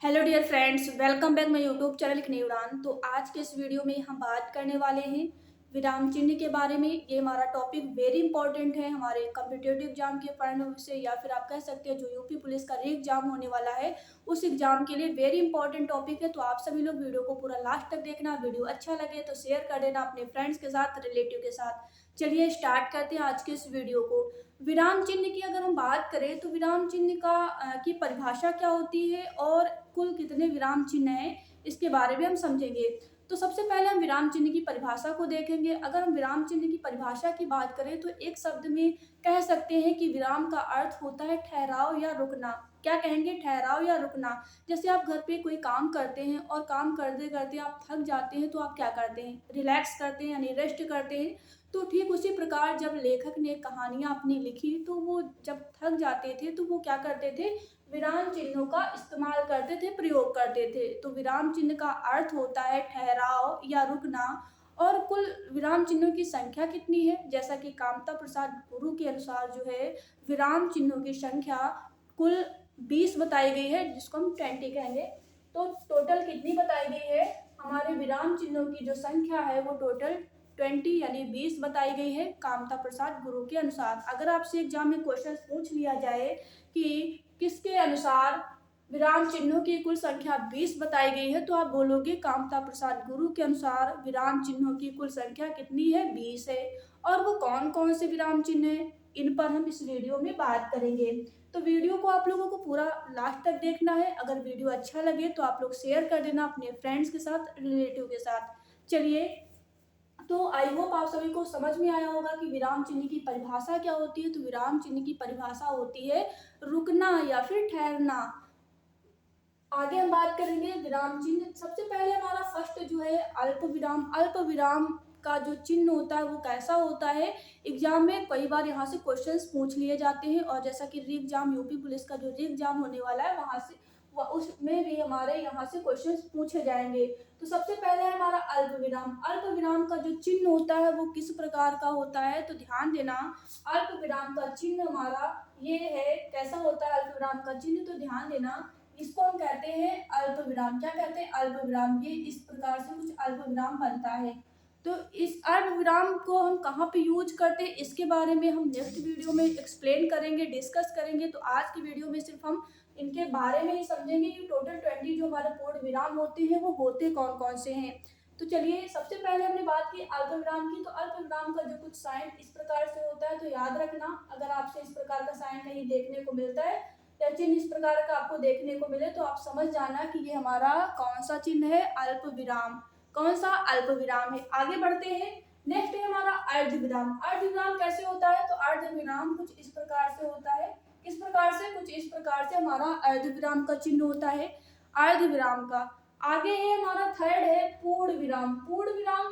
Hello dear friends, welcome back my YouTube channel लिखने उड़ान। तो आज के इस वीडियो में हम बात करने वाले हैं विराम चिन्ह के बारे में। ये हमारा टॉपिक वेरी इंपॉर्टेंट है हमारे कॉम्पिटिटिव एग्जाम के पॉइंट ऑफ व्यू से, या फिर आप कह सकते हैं जो यूपी पुलिस का री एग्जाम होने वाला है उस एग्जाम के लिए वेरी इंपॉर्टेंट टॉपिक है। तो आप सभी लोग वीडियो को पूरा लास्ट तक देखना। वीडियो अच्छा लगे तो शेयर कर देना अपने फ्रेंड्स के साथ, रिलेटिव के साथ। चलिए स्टार्ट करते हैं आज के इस वीडियो को। विराम चिन्ह की अगर हम बात करें तो विराम चिन्ह की परिभाषा क्या होती है और कुल कितने विराम चिन्ह हैं, इसके बारे में हम समझेंगे। तो सबसे पहले हम विराम चिन्ह की परिभाषा को देखेंगे। अगर हम विराम चिन्ह की परिभाषा की बात करें तो एक शब्द में कह सकते हैं कि विराम का अर्थ होता है ठहराव या रुकना। क्या कहेंगे? ठहराव या रुकना। जैसे आप घर पे कोई काम करते हैं और काम करते करते आप थक जाते हैं तो आप क्या करते हैं? रिलैक्स करते हैं, यानी रेस्ट करते हैं। तो ठीक उसी प्रकार जब लेखक ने कहानियां अपनी लिखी तो वो जब थक जाते थे तो वो क्या करते थे? विराम चिन्हों का इस्तेमाल करते थे, प्रयोग करते थे। तो विराम चिन्ह का अर्थ होता है ठहराव या रुकना। और कुल विराम चिन्हों की संख्या कितनी है? जैसा कि कामता प्रसाद गुरु के अनुसार जो है विराम चिन्हों की संख्या कुल 20 बताई गई है, जिसको हम 20 कहेंगे। तो टोटल कितनी बताई गई है? हमारे विराम चिन्हों की जो संख्या है वो टोटल 20 यानी 20 बताई गई है कामता प्रसाद गुरु के अनुसार। अगर आपसे एग्जाम में क्वेश्चन पूछ लिया जाए कि किसके अनुसार विराम चिन्हों की कुल संख्या 20 बताई गई है, तो आप बोलोगे कामता प्रसाद गुरु के अनुसार विराम चिन्हों की कुल संख्या कितनी है? 20 है। और वो कौन कौन से विराम चिन्ह है, इन पर हम इस वीडियो में बात करेंगे। तो वीडियो को आप लोगों को पूरा लास्ट तक देखना है। अगर वीडियो अच्छा लगे तो आप लोग शेयर कर देना अपने फ्रेंड्स के साथ, रिलेटिव के साथ। चलिए, तो आई होप आप सभी को समझ में आया होगा कि विराम चिन्ह की परिभाषा क्या होती है। तो विराम चिन्ह की परिभाषा होती है रुकना या फिर ठहरना। आगे हम बात करेंगे विराम चिन्ह। सबसे पहले हमारा फर्स्ट जो है अल्प विराम। अल्प विराम का जो चिन्ह होता है वो कैसा होता है? एग्जाम में कई बार यहाँ से क्वेश्चंस पूछ लिए जाते हैं, और जैसा कि री एग्जाम, यूपी पुलिस का जो री एग्जाम होने वाला है वहां से उसमें भी हमारे यहाँ से क्वेश्चंस पूछे जाएंगे। तो सबसे पहले है हमारा अल्प विराम। अल्प विराम का जो चिन्ह होता है वो किस प्रकार का होता है? तो ध्यान देना, अल्प विराम का चिन्ह हमारा ये है। कैसा होता है अल्प विराम का चिन्ह? तो ध्यान देना, इसको हम कहते हैं अल्प विराम। क्या कहते हैं? अल्प विराम। ये इस प्रकार से कुछ अल्प विराम बनता है। तो इस अल्प विराम को हम कहाँ पे यूज करते हैं, इसके बारे में हम नेक्स्ट वीडियो में एक्सप्लेन करेंगे, डिस्कस करेंगे। तो आज की वीडियो में सिर्फ हम इनके बारे में ही समझेंगे कि टोटल 20 जो हमारे पूर्ण विराम होते हैं वो होते कौन कौन से हैं। तो चलिए, सबसे पहले हमने बात की अल्प विराम की। तो अल्प विराम का जो कुछ साइन इस प्रकार से होता है, तो याद रखना, अगर आपसे इस प्रकार का साइन कहीं देखने को मिलता है या चिन्ह इस प्रकार का आपको देखने को मिले तो आप समझ जाना कि ये हमारा कौन सा चिन्ह है? अल्प विराम। कौन सा? अल्प विराम है। आगे बढ़ते हैं। नेक्स्ट है हमारा अर्ध विराम। अर्ध विराम कैसे होता है? तो अर्ध विराम कुछ इस प्रकार से होता है। किस प्रकार से? कुछ इस प्रकार से हमारा अर्ध विराम का चिन्ह होता है अर्ध विराम का। आगे है हमारा थर्ड है पूर्ण विराम। पूर्ण विराम,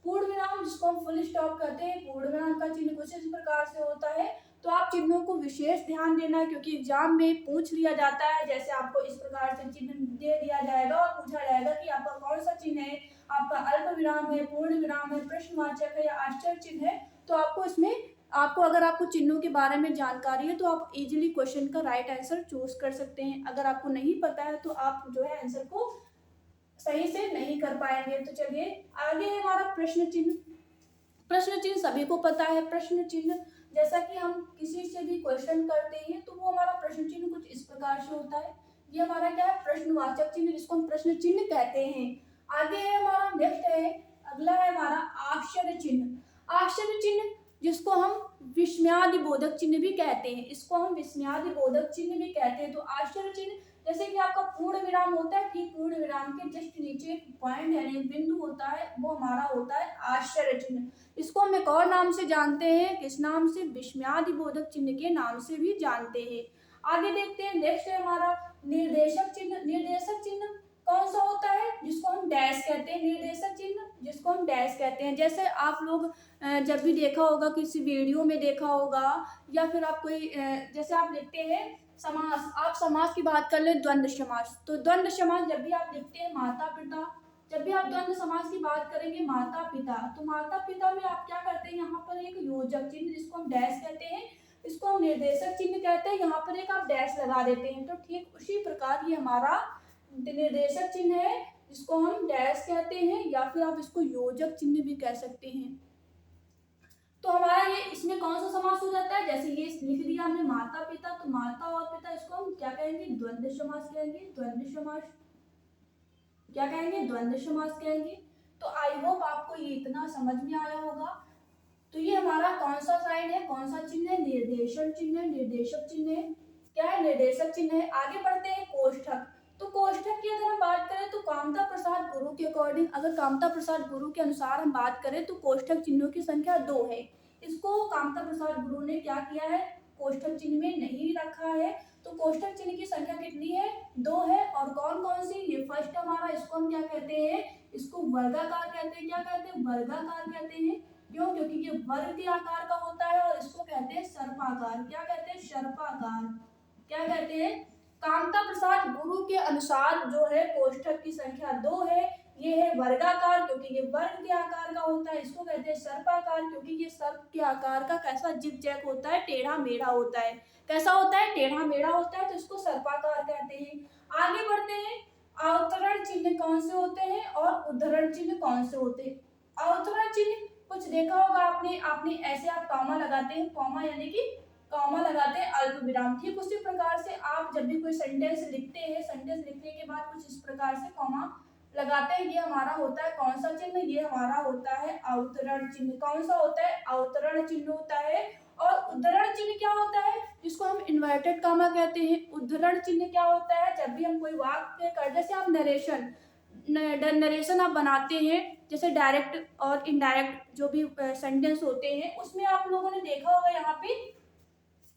पूर्ण विराम जिसको हम फुल स्टॉप कहते हैं, पूर्ण विराम का चिन्ह कुछ इस प्रकार से होता है। तो आप चिन्हों को विशेष ध्यान देना, क्योंकि एग्जाम में पूछ लिया जाता है। जैसे आपको इस प्रकार से चिन्ह दे दिया जाएगा और पूछा जाएगा कि आपका कौन सा चिन्ह है, आपका अल्प विराम है, पूर्ण विराम है, प्रश्नवाचक है या आश्चर्य चिन्ह है। तो आपको इसमें अगर आपको चिन्हों के बारे में जानकारी है तो आप इजीली क्वेश्चन का राइट आंसर चूज कर सकते हैं। अगर आपको नहीं पता है तो आप जो है आंसर को सही से नहीं कर पाएंगे। तो चलिए, आगे है हमारा प्रश्न चिन्ह। प्रश्न चिन्ह सभी को पता है। प्रश्न चिन्ह जैसा कि हम किसी से भी क्वेश्चन करते हैं तो वो हमारा प्रश्न चिन्ह कुछ इस प्रकार से होता है। ये हमारा क्या है? प्रश्नवाचक चिन्ह, जिसको हम प्रश्न चिन्ह कहते हैं। आगे है हमारा नेक्स्ट है, अगला है हमारा आश्चर्य चिन्ह। आश्चर्य चिन्ह जिसको हम विस्मयादि बोधक चिन्ह भी कहते हैं, इसको हम विस्मयादि बोधक चिन्ह भी कहते हैं। तो आश्चर्य चिन्ह जैसे कि आपका पूर्ण विराम होता है, ठीक पूर्ण विराम के जस्ट नीचे एक पॉइंट यानी बिंदु होता है, वो हमारा होता है आश्चर्य चिन्ह। इसको हम एक और नाम से जानते हैं। किस नाम से? विस्मयादि बोधक चिन्ह के नाम से भी जानते हैं। आगे देखते हैं, नेक्स्ट है हमारा निर्देशक चिन्ह। निर्देशक चिन्ह कौन सा होता है? जिसको हम डैश कहते हैं। निर्देशक चिन्ह जिसको हम डैश कहते हैं। जैसे आप लोग जब भी देखा होगा, किसी वीडियो में देखा होगा, या फिर आप कोई जैसे आप लिखते हैं समास, आप समास की बात कर ले, द्वंद्व समास। तो द्वंद्व समास जब भी आप लिखते हैं माता पिता, जब भी आप द्वंद्व समास की बात करेंगे माता पिता, तो माता पिता में आप क्या करते हैं? यहाँ पर एक योजक चिन्ह जिसको हम डैश कहते हैं, इसको हम निर्देशक चिन्ह कहते हैं। यहाँ पर एक आप डैश लगा देते हैं। तो ठीक उसी प्रकार ये हमारा निर्देशक चिन्ह है जिसको हम डैश कहते हैं, या फिर आप इसको योजक चिन्ह भी कह सकते हैं। तो हमारा ये इसमें कौन सा समास हो जाता है, जैसे ये लिख दिया हमने माता पिता, तो माता और पिता इसको हम क्या कहेंगे, द्वंद्व समास कहेंगे। द्वंद्व समास क्या कहेंगे, द्वंद्व समास कहेंगे। तो आई होप आपको ये इतना समझ में आया होगा। तो ये हमारा कौन सा साइन है, कौन सा चिन्ह है, निर्देशन चिन्ह है, निर्देशक चिन्ह है, क्या है, निर्देशक चिन्ह है। आगे बढ़ते हैं कोष्ठक। तो कोष्ठक की अगर हम बात करें तो कामता प्रसाद गुरु के अकॉर्डिंग, अगर कामता प्रसाद गुरु के अनुसार हम बात करें तो कोष्ठक चिन्हों की संख्या 2 है। इसको कामता प्रसाद गुरु ने क्या किया है, कोष्ठक चिन्ह में नहीं रखा है। तो कोष्ठक चिन्ह की संख्या कितनी है, 2 है। और कौन कौन सी, ये फर्स्ट हमारा, इसको हम क्या कहते हैं, इसको वर्गाकार कहते हैं। क्या कहते हैं, वर्गाकार कहते हैं। क्यों, क्योंकि ये वर्ग के आकार का होता है। और इसको कहते हैं सर्पाकार। क्या कहते हैं, सर्पाकार। क्या कहते हैं, कामता प्रसाद गुरु के अनुसार जो है कोष्ठक की संख्या 2 है। ये है वर्गाकार, क्योंकि ये वर्ग के आकार का होता है। इसको कहते हैं सर्पाकार, क्योंकि ये सर्प के आकार का कैसा जिग जैग होता है, टेढ़ा मेढ़ा होता है। कैसा होता है, टेढ़ा मेढ़ा होता है, तो इसको सर्पाकार कहते हैं। आगे बढ़ते हैं, अवतरण चिन्ह कौन से होते हैं और उद्धरण चिन्ह कौन से होते हैं। अवतरण चिन्ह कुछ देखा होगा आपने ऐसे आप कॉमा लगाते हैं, कॉमा यानी कि कॉमा लगाते हैं अल्प विराम। ठीक उसी प्रकार से आप जब भी कोई सेंटेंस लिखते हैं, सेंटेंस लिखने के बाद कुछ इस प्रकार से कॉमा लगाते हैं। ये हमारा होता है कौन सा चिन्ह, ये हमारा होता है अवतरण चिन्ह। कौन सा होता है, अवतरण चिन्ह होता है। और उद्धरण चिन्ह क्या होता है, जिसको हम इन्वर्टेड कॉमा कहते हैं। उद्धरण चिन्ह क्या होता है, जब भी हम कोई वाक्य कर, जैसे आप नरेशन आप बनाते हैं, जैसे डायरेक्ट और इनडायरेक्ट जो भी सेंटेंस होते हैं, उसमें आप लोगों ने देखा होगा यहाँ पे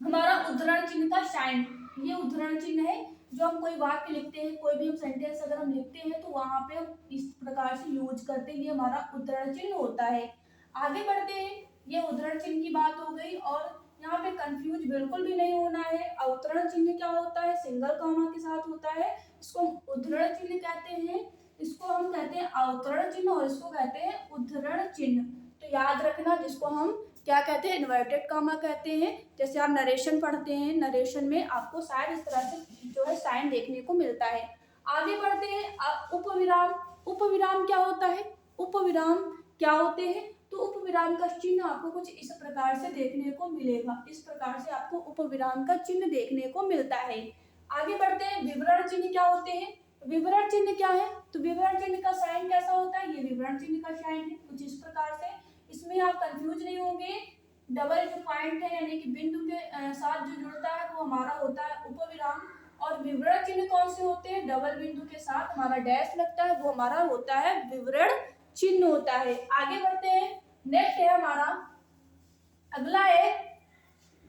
हमारा उद्धरण चिन्ह का साइन, ये उद्धरण चिन्ह है। जो हम कोई वाक्य लिखते हैं, कोई भी हम सेंटेंस अगर हम लिखते हैं तो वहां पे हम इस प्रकार से यूज करते हैं, ये हमारा उद्धरण चिन्ह होता है। आगे बढ़ते हैं, ये उद्धरण चिन्ह की बात हो गई। और यहाँ पे कंफ्यूज बिल्कुल भी नहीं होना है। अवतरण चिन्ह क्या होता है, सिंगल कॉमा के साथ होता है, इसको उद्धरण चिन्ह कहते हैं। इसको हम कहते हैं अवतरण चिन्ह और इसको कहते हैं उद्धरण चिन्ह। तो याद रखना, जिसको हम क्या कहते हैं, इन्वर्टेड कॉमा कहते हैं। जैसे आप नरेशन पढ़ते हैं, नरेशन में आपको शायद इस तरह से जो है साइन देखने को मिलता है। आगे बढ़ते हैं, उपविराम। उपविराम क्या होता है, उपविराम क्या होते हैं, तो उपविराम का चिन्ह आपको कुछ इस प्रकार से देखने को मिलेगा। इस प्रकार से आपको उपविराम का चिन्ह देखने को मिलता है। आगे बढ़ते हैं, विवरण चिन्ह क्या होते हैं। विवरण चिन्ह क्या है, तो विवरण चिन्ह का साइन कैसा होता है, ये विवरण चिन्ह का साइन है कुछ इस प्रकार से। इसमें आप कंफ्यूज नहीं होंगे। डबल जो पॉइंट है यानी कि बिंदु के साथ जो जुड़ता है वो हमारा होता है उपविराम। और विवरण चिन्ह कौन से होते हैं, डबल बिंदु के साथ हमारा डैश लगता है, वो हमारा होता है विवरण चिन्ह होता है। आगे बढ़ते हैं, नेक्स्ट है हमारा, अगला है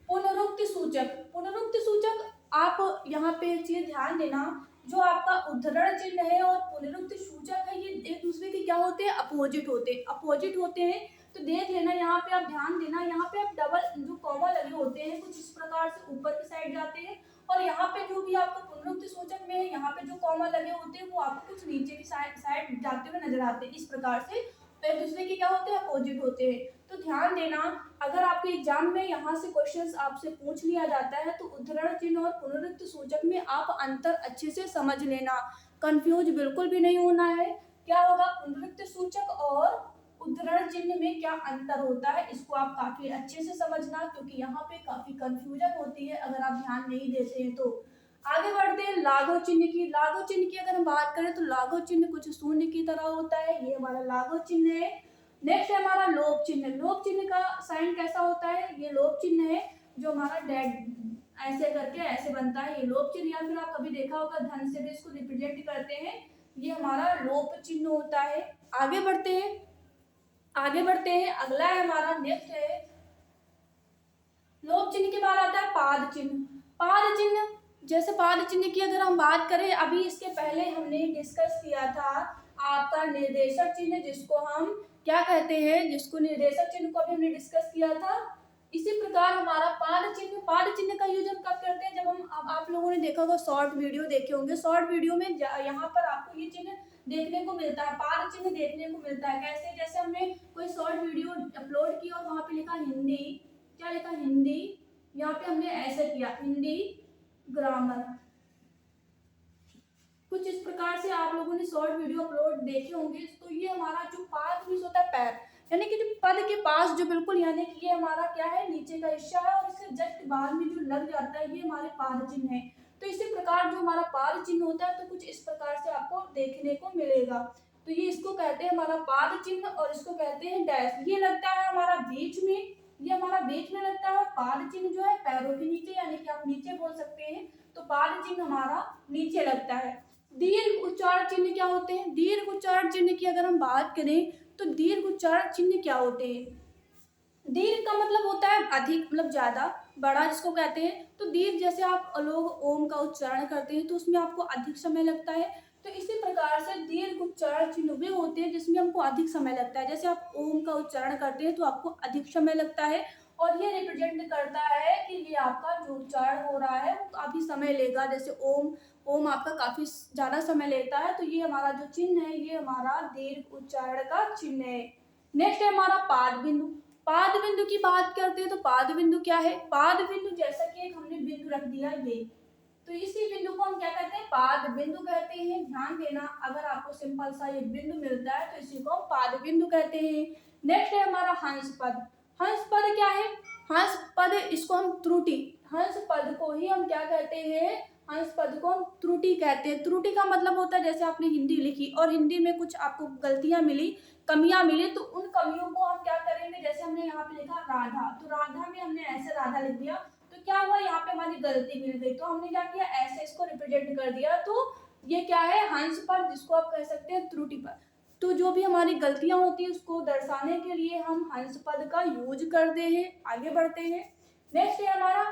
पुनरुक्ति सूचक। पुनरुक्ति सूचक, आप यहाँ पे चीज ध्यान देना, जो आपका उद्धरण चिन्ह है और पुनरुक्ति सूचक है, ये एक दूसरे के क्या होते हैं, अपोजिट होते हैं, अपोजिट होते हैं। तो देख लेना, यहाँ पे आप ध्यान देना, यहाँ पे आप डबल जो कॉमा लगे होते हैं कुछ इस प्रकार से ऊपर की साइड जाते हैं। और यहाँ पे जो भी आपका पुनरुक्ति सूचक में है, यहाँ पे जो कॉमा लगे होते हैं वो आपको कुछ नीचे की साइड जाते हुए नजर आते हैं। इस प्रकार से एक दूसरे के क्या होते हैं, अपोजिट होते हैं। तो ध्यान देना, अगर आपके एग्जाम में यहाँ से क्वेश्चंस आपसे पूछ लिया जाता है तो उद्धरण चिन्ह और पुनरुक्ति सूचक में आप अंतर अच्छे से समझ लेना, कंफ्यूज बिल्कुल भी नहीं होना है। क्या होगा, पुनरुक्ति सूचक और उद्धरण चिन्ह में क्या अंतर होता है, इसको आप काफी अच्छे से समझना, क्योंकि यहाँ पे काफी कंफ्यूजन होती है अगर आप ध्यान नहीं देते हैं तो। आगे बढ़ते हैं लाघव चिन्ह की। लाघव चिन्ह की अगर हम बात करें तो लाघव चिन्ह कुछ शून्य की तरह होता है, ये हमारा लाघव चिन्ह है। नेक्स्ट है हमारा लोप चिन्ह। लोप चिन्ह का साइन कैसा होता है, ये लोप चिन्ह है जो हमारा डेड ऐसे करके ऐसे बनता है, ये लोप चिन्ह। या फिर आप कभी देखा होगा धन से भी इसको रिप्रेजेंट करते हैं, ये हमारा लोप चिन्ह होता है। आगे बढ़ते हैं, आगे बढ़ते हैं, अगला है हमारा, नेक्स्ट है लोप चिन्ह के बाद आता है पाद चिन्ह। पाद चिन्ह, जैसे पाद चिन्ह की अगर हम बात करें, अभी इसके पहले हमने डिस्कस किया था आपका निर्देशक चिन्ह, जिसको हम क्या कहते हैं, जिसको निर्देशक चिन्ह को भी हमने डिस्कस किया था। इसी प्रकार हमारा पाद चिन्ह का यूज हम कब करते हैं, जब हम आप लोगों ने देखा होगा, शॉर्ट वीडियो देखे होंगे, शॉर्ट वीडियो में यहाँ पर आपको ये चिन्ह देखने को मिलता है, पाद चिन्ह देखने को मिलता है। कैसे, जैसे हमने कोई शॉर्ट वीडियो अपलोड की और वहां पे लिखा हिंदी, क्या लिखा, हिंदी, यहाँ पे हमने ऐसे किया हिंदी ग्रामर, कुछ इस प्रकार से आप लोगों ने शॉर्ट वीडियो अपलोड देखे होंगे। तो ये हमारा जो पाद मीन्स होता है पैर, यानी कि जो पद के पास जो बिल्कुल, यानी कि ये हमारा क्या है, नीचे का हिस्सा है और इसके जस्ट बाद में जो लग जाता है ये हमारे पाद चिन्ह है। तो इसी प्रकार जो हमारा पाद चिन्ह होता है तो कुछ इस प्रकार से आपको देखने को मिलेगा। तो ये इसको कहते हैं हमारा पाद चिन्ह और इसको कहते हैं डैश। ये लगता है हमारा बीच में, ये हमारा बीच में लगता है। पाद चिन्ह जो है पैरों के नीचे, यानी कि आप नीचे बोल सकते हैं। तो पाद चिन्ह हमारा नीचे लगता है। दीर्घ उच्चारण चिन्ह क्या होते हैं? दीर्घ उच्चारण चिन्ह की अगर हम बात करें तो दीर्घ उच्चारण चिन्ह क्या होते हैं? दीर्घ का मतलब होता है अधिक, मतलब ज्यादा, बड़ा जिसको कहते हैं। तो दीर्घ जैसे आप लोग ओम का उच्चारण करते हैं तो उसमें आपको अधिक समय लगता है। तो इसी प्रकार से दीर्घ उच्चारण चिन्ह वे होते हैं जिसमें हमको अधिक समय लगता है। जैसे आप ओम का उच्चारण करते हैं तो आपको अधिक समय लगता है और ये रिप्रेजेंट करता है कि ये आपका जो उच्चारण हो रहा है वो काफी समय लेगा। जैसे ओम, ओम आपका काफी ज्यादा समय लेता है। तो ये हमारा जो चिन्ह है ये हमारा दीर्घ उच्चारण का चिन्ह है। नेक्स्ट है हमारा पाद बिंदु। पाद बिंदु की बात करते हैं तो पाद बिंदु क्या है? पाद बिंदु जैसा कि एक हमने बिंदु रख दिया ये, तो इसी बिंदु को हम क्या कहते हैं? पाद बिंदु कहते हैं। ध्यान देना, अगर आपको सिंपल सा ये बिंदु मिलता है तो इसी को हम पाद बिंदु कहते हैं। नेक्स्ट है हमारा हंस पद। हंस पद क्या है? हंस पद, इसको हम त्रुटि, हंस पद को ही हम क्या कहते हैं? हंस पद को हम त्रुटि कहते हैं। त्रुटि का मतलब होता है जैसे आपने हिंदी लिखी और हिंदी में कुछ आपको गलतियां मिली, कमियां मिली, तो उन कमियों को हम क्या करेंगे? जैसे हमने यहाँ पे लिखा राधा, तो राधा में हमने ऐसे राधा लिख दिया, तो क्या हुआ, यहाँ पे हमारी गलती मिल गई, तो हमने क्या किया, ऐसे इसको रिप्रेजेंट कर दिया। तो ये क्या है? हंस पद, जिसको आप कह सकते हैं त्रुटि पद। तो जो भी हमारी गलतियां होती है उसको दर्शाने के लिए हम हंस पद का यूज करते हैं। आगे बढ़ते हैं। नेक्स्ट है हमारा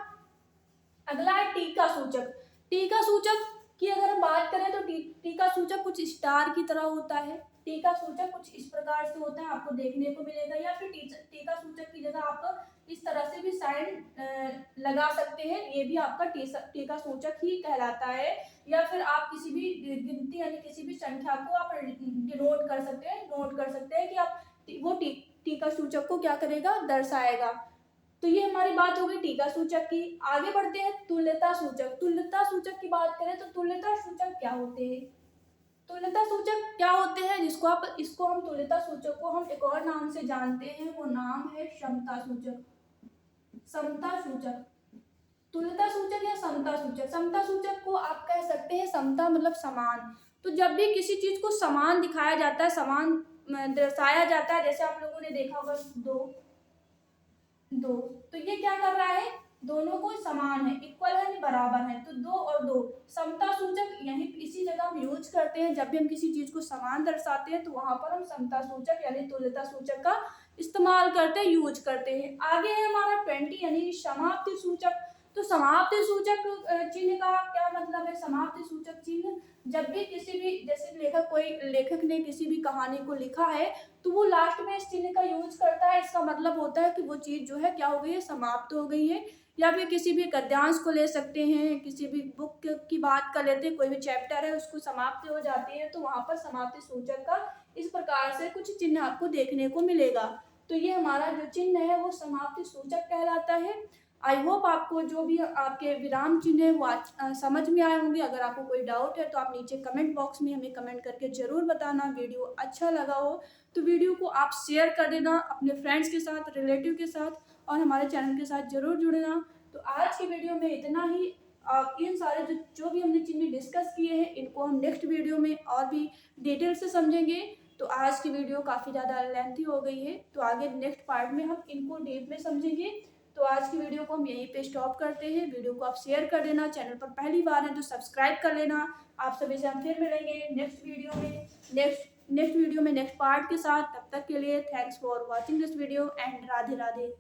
अगला है टीका सूचक। टीका सूचक की अगर हम बात करें तो टीका सूचक कुछ स्टार की तरह होता है। टीका सूचक कुछ इस प्रकार से होता है, आपको देखने को मिलेगा, या फिर टीका सूचक की जगह आप इस तरह से भी साइन लगा सकते हैं। ये भी आपका टीका सूचक ही कहलाता है। या फिर आप किसी भी गिनती यानी किसी भी संख्या को आप डिनोट कर सकते हैं, नोट कर सकते हैं कि आप वो टीका सूचक को क्या करेगा? दर्शाएगा। तो ये हमारी बात हो गई टीका सूचक की। आगे बढ़ते हैं तुल्यता सूचक। तुल्यता सूचक की बात करें तो तुल्यता सूचक क्या होते हैं? तुल्यता सूचक क्या होते हैं इसको हम तुल्यता सूचक को हम एक और नाम से जानते हैं, वो नाम है समता सूचक। समता सूचक, तुल्यता सूचक या समता सूचक। समता सूचक को आप कह सकते हैं, समता मतलब समान। तो जब भी किसी चीज को समान दिखाया जाता है, समान दर्शाया जाता है, जैसे आप लोगों ने देखा होगा दो, तो ये क्या कर रहा है? दोनों को समान है, इक्वल है, बराबर है। तो दो और दो, समता सूचक यहीं इसी जगह हम यूज करते हैं। जब भी हम किसी चीज को समान दर्शाते हैं तो वहां पर हम समता सूचक यानी तुल्यता सूचक का इस्तेमाल करते हैं, यूज करते हैं। आगे है हमारा 20 यानी समाप्ति सूचक। तो समाप्ति सूचक चिन्ह का क्या मतलब है? समाप्ति सूचक चिन्ह जब भी किसी भी, जैसे लेखक ने किसी भी कहानी को लिखा है तो वो लास्ट में इस चिन्ह का यूज करता है। इसका मतलब होता है कि वो चीज जो है क्या हो गई है? समाप्त हो गई है। या फिर किसी भी गद्यांश को ले सकते हैं, किसी भी बुक की बात कर लेते हैं, कोई भी चैप्टर है उसको समाप्ति हो जाती है तो वहां पर समाप्ति सूचक का इस प्रकार से कुछ चिन्ह आपको देखने को मिलेगा। तो ये हमारा जो चिन्ह है वो समाप्ति सूचक कहलाता है। आई होप आपको जो भी आपके विराम चिन्ह है वो समझ में आए होंगे। अगर आपको कोई डाउट है तो आप नीचे कमेंट बॉक्स में हमें कमेंट करके जरूर बताना। वीडियो अच्छा लगा हो तो वीडियो को आप शेयर कर देना अपने फ्रेंड्स के साथ, रिलेटिव के साथ, और हमारे चैनल के साथ जरूर जुड़ना। तो आज की वीडियो में इतना ही। इन सारे जो भी हमने चिन्ह डिस्कस किए हैं इनको हम नेक्स्ट वीडियो में और भी डिटेल से समझेंगे। तो आज की वीडियो काफ़ी ज़्यादा लेंथी हो गई है, तो आगे नेक्स्ट पार्ट में हम इनको डीप में समझेंगे। तो आज की वीडियो को हम यहीं पे स्टॉप करते हैं। वीडियो को आप शेयर कर देना, चैनल पर पहली बार है तो सब्सक्राइब कर लेना। आप सभी से हम फिर मिलेंगे नेक्स्ट वीडियो में नेक्स्ट पार्ट के साथ। तब तक के लिए thanks for watching this video and Radhe Radhe.